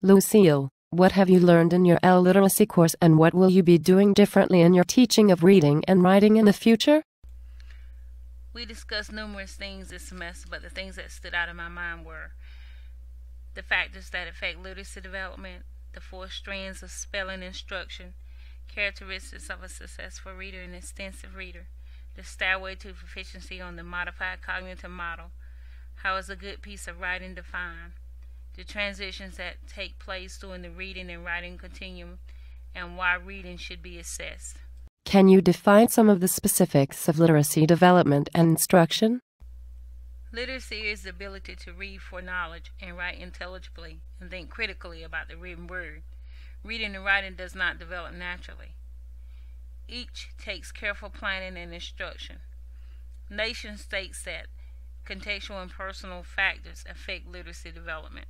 Lucille, what have you learned in your literacy course, and what will you be doing differently in your teaching of reading and writing in the future? We discussed numerous things this semester, but the things that stood out in my mind were the factors that affect literacy development, the four strands of spelling instruction, characteristics of a successful reader and extensive reader, the stairway to proficiency on the modified cognitive model, how is a good piece of writing defined, the transitions that take place during the reading and writing continuum, and why reading should be assessed. Can you define some of the specifics of literacy development and instruction? Literacy is the ability to read for knowledge and write intelligibly and think critically about the written word. Reading and writing does not develop naturally. Each takes careful planning and instruction. Nation states that contextual and personal factors affect literacy development.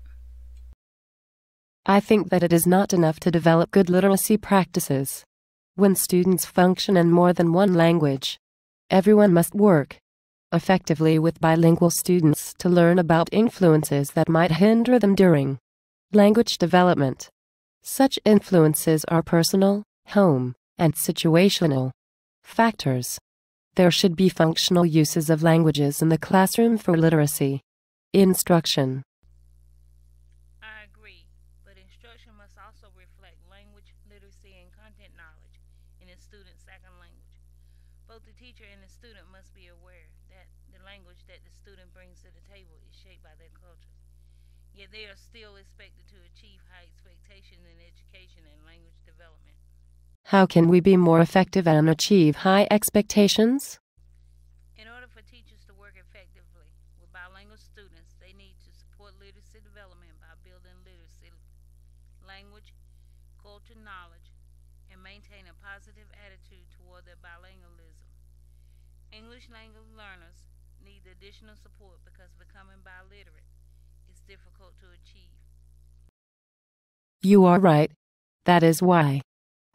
I think that it is not enough to develop good literacy practices. When students function in more than one language, everyone must work effectively with bilingual students to learn about influences that might hinder them during language development. Such influences are personal, home, and situational factors. There should be functional uses of languages in the classroom for literacy instruction. I agree, but instruction must also reflect language, literacy, and content knowledge in a student's second language. Both the teacher and the student must be aware that the language that the student brings to the table is shaped by their culture. Yet they are still expected to achieve high expectations in education and language development. How can we be more effective and achieve high expectations? In order for teachers to work effectively with bilingual students, they need to support literacy development by building literacy, language, culture knowledge, and maintain a positive attitude toward their bilingualism. English language learners need additional support because becoming biliterate is difficult to achieve. You are right. That is why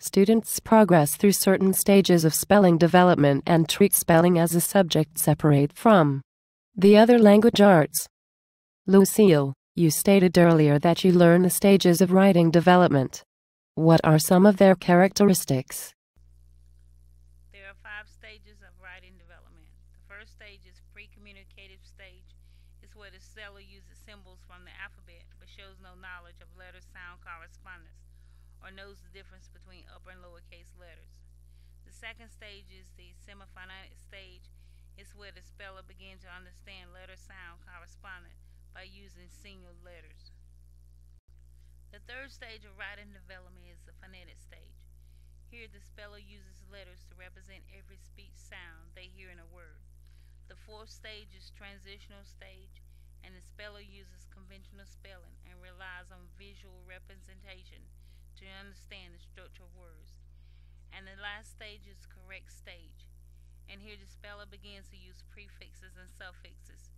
students progress through certain stages of spelling development and treat spelling as a subject separate from the other language arts. Lucille, you stated earlier that you learn the stages of writing development. What are some of their characteristics? There are 5 stages of writing development. The first stage is pre-communicative stage. It's where the speller uses symbols from the alphabet but shows no knowledge of letter-sound correspondence or knows the difference between upper and lowercase letters. The second stage is the semi-finite stage. It's where the speller begins to understand letter-sound correspondence by using single letters. The third stage of writing development is the phonetic stage. Here the speller uses letters to represent every speech sound they hear in a word. The fourth stage is transitional stage, and the speller uses conventional spelling and relies on visual representation to understand the structure of words. And the last stage is correct stage, and here the speller begins to use prefixes and suffixes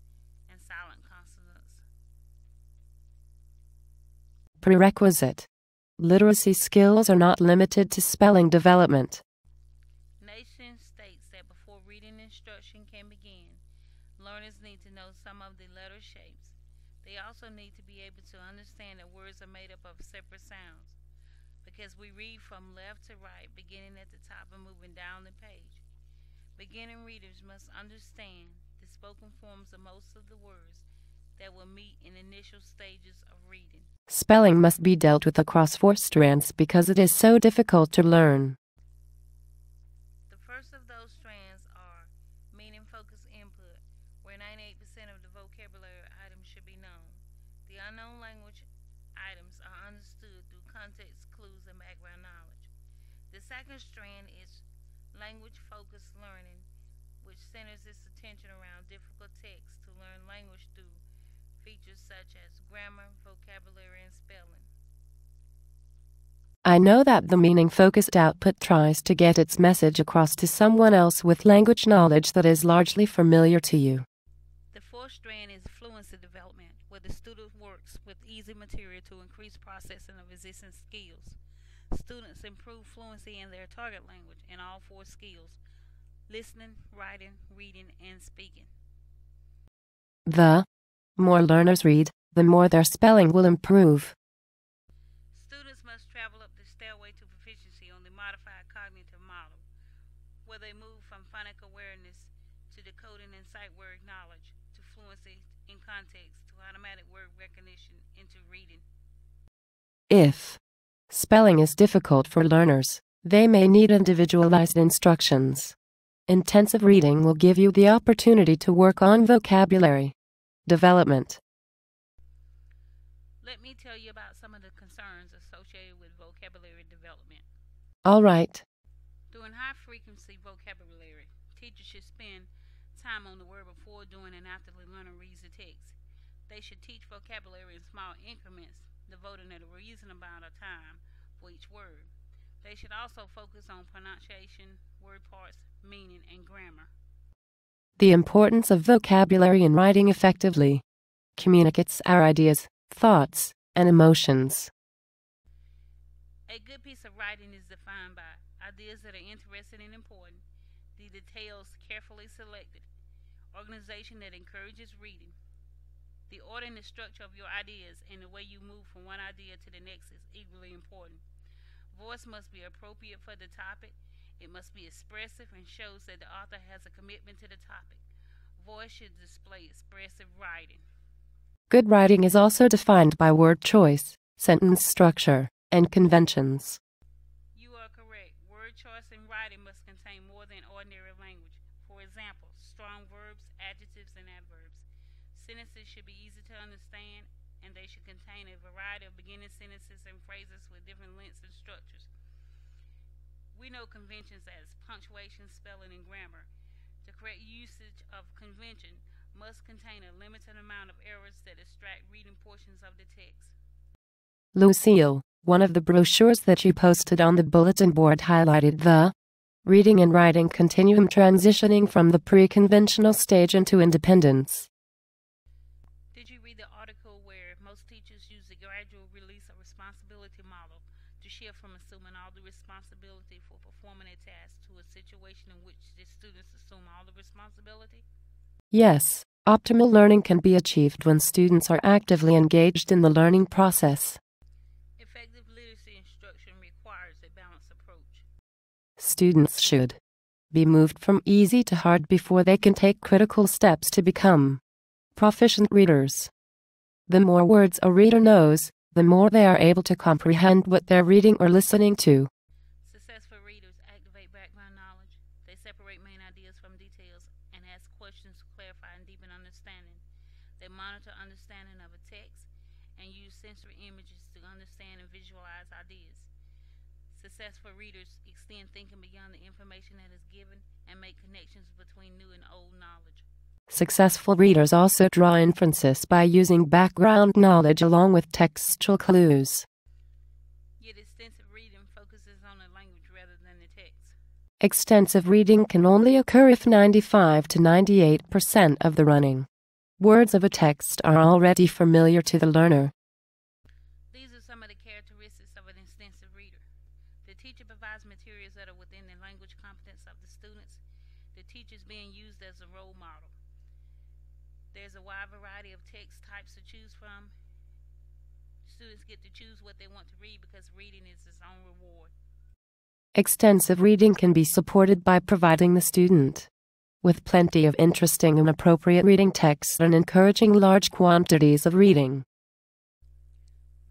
and silent consonants. Prerequisite. Literacy skills are not limited to spelling development. Nation states that before reading instruction can begin, learners need to know some of the letter shapes. They also need to be able to understand that words are made up of separate sounds, because we read from left to right, beginning at the top and moving down the page. Beginning readers must understand the spoken forms of most of the words that will meet in initial stages of reading. Spelling must be dealt with across 4 strands because it is so difficult to learn. The first of those strands are meaning-focused input, where 98% of the vocabulary items should be known. The unknown language items are understood through context clues and background knowledge. The second strand is language-focused learning, which centers its attention around difficult texts to learn language through features such as grammar, vocabulary, and spelling. I know that the meaning-focused output tries to get its message across to someone else with language knowledge that is largely familiar to you. The fourth strand is fluency development, where the student works with easy material to increase processing of existing skills. Students improve fluency in their target language in all 4 skills: listening, writing, reading, and speaking. The more learners read, the more their spelling will improve. where they move from phonic awareness to decoding and sight word knowledge to fluency in context to automatic word recognition into reading. If spelling is difficult for learners, they may need individualized instructions. Intensive reading will give you the opportunity to work on vocabulary development. Let me tell you about some of the concerns associated with vocabulary development. All right. During high-frequency vocabulary, teachers should spend time on the word before, during, and after the learner reads the text. They should teach vocabulary in small increments, devoting a reasonable amount of time for each word. They should also focus on pronunciation, word parts, meaning, and grammar. The importance of vocabulary in writing effectively communicates our ideas, thoughts, and emotions. A good piece of writing is defined by ideas that are interesting and important, the details carefully selected, organization that encourages reading. The order and the structure of your ideas and the way you move from one idea to the next is equally important. Voice must be appropriate for the topic. It must be expressive and shows that the author has a commitment to the topic. Voice should display expressive writing. Good writing is also defined by word choice, sentence structure, and conventions. You are correct. Word choice in writing must contain more than ordinary language. For example, strong verbs, adjectives, and adverbs. Sentences should be easy to understand, and they should contain a variety of beginning sentences and phrases with different lengths and structures. We know conventions as punctuation, spelling, and grammar. The correct usage of convention must contain a limited amount of errors that distract reading portions of the text. Lucille, one of the brochures that you posted on the bulletin board highlighted the reading and writing continuum transitioning from the pre-conventional stage into independence. Did you read the article where most teachers use the gradual release of responsibility model to shift from assuming all the responsibility for performing a task to a situation in which the students assume all the responsibility? Yes, optimal learning can be achieved when students are actively engaged in the learning process. Effective literacy instruction requires a balanced approach. Students should be moved from easy to hard before they can take critical steps to become proficient readers. The more words a reader knows, the more they are able to comprehend what they're reading or listening to. Successful readers activate background knowledge. They separate main ideas from details and ask questions to clarify and deepen understanding. They monitor understanding of a text and use sensory images to understand and visualize ideas. Successful readers extend thinking beyond the information that is given and make connections between new and old knowledge. Successful readers also draw inferences by using background knowledge along with textual clues. Yet extensive reading focuses on the language rather than the text. Extensive reading can only occur if 95 to 98% of the running words of a text are already familiar to the learner. These are some of the characteristics of an extensive reader. The teacher provides materials that are within the language competence of the students. The teacher is being used as a role model. There's a wide variety of text types to choose from. Students get to choose what they want to read because reading is its own reward. Extensive reading can be supported by providing the student with plenty of interesting and appropriate reading texts and encouraging large quantities of reading.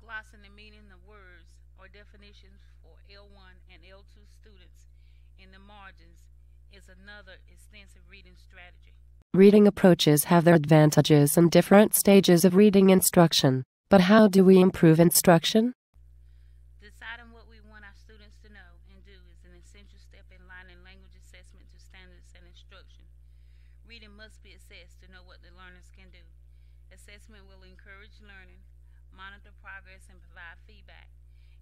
Glossing the meaning of words or definitions for L1 and L2 students in the margins is another extensive reading strategy. Reading approaches have their advantages in different stages of reading instruction, but how do we improve instruction? Deciding what we want our students to know and do is an essential step in aligning language assessment to standards and instruction. Reading must be assessed to know what the learners can do. Assessment will encourage learning, monitor progress, and provide feedback.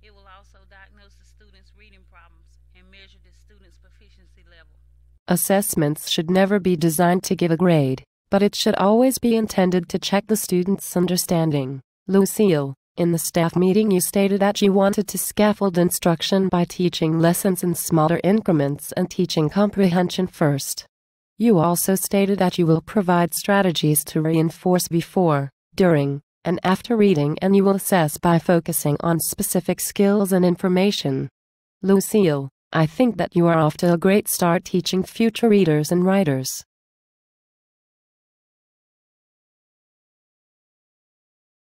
It will also diagnose the students' reading problems and measure the students' proficiency level. Assessments should never be designed to give a grade, but it should always be intended to check the student's understanding. Lucille, in the staff meeting you stated that you wanted to scaffold instruction by teaching lessons in smaller increments and teaching comprehension first. You also stated that you will provide strategies to reinforce before, during, and after reading, and you will assess by focusing on specific skills and information. Lucille, I think that you are off to a great start teaching future readers and writers.